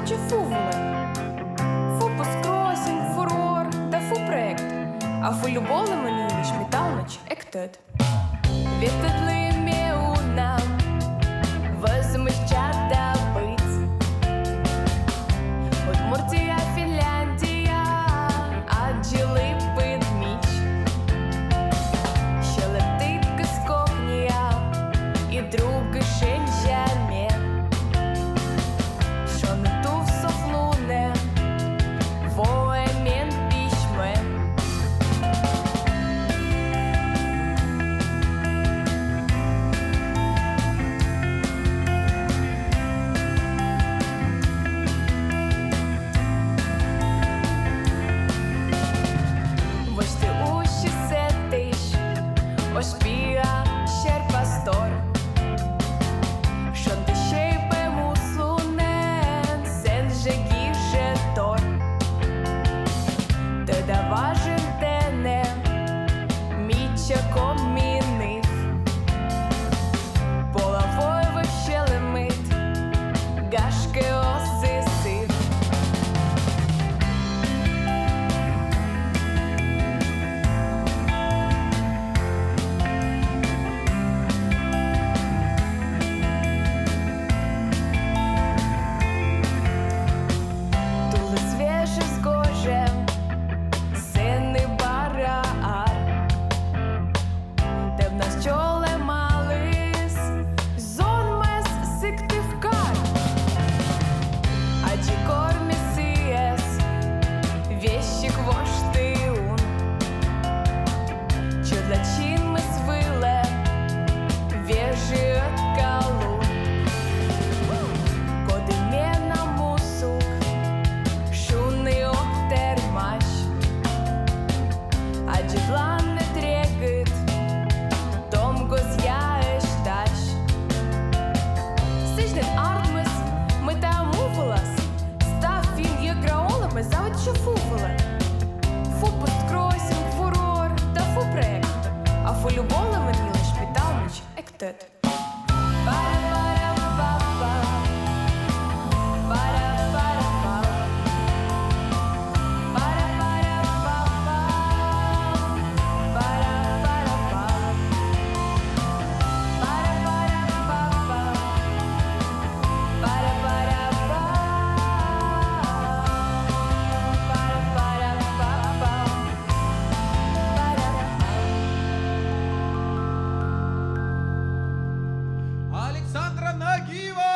заводчи фували. Fotboskrossing, furor, da fotprojekt. A fullbolle manier is metalletje, echt het. Ветедлы нам возмущаться быть. Удмуртия, Финляндия, отжили під міч. Ще летить Скопія і други Шенжаме. Що не ту в софлуне, воемен пішме. Ospia, cher pastor, schon beschebe muslunen, sen żegiże tor. Te da важен тене, міча комінив, половой вищелемит, гашки осисив. Fotboskrossing, furor, da fotprojekt. A fullbolle manier is metalletje, echt het. Александра Нагиева!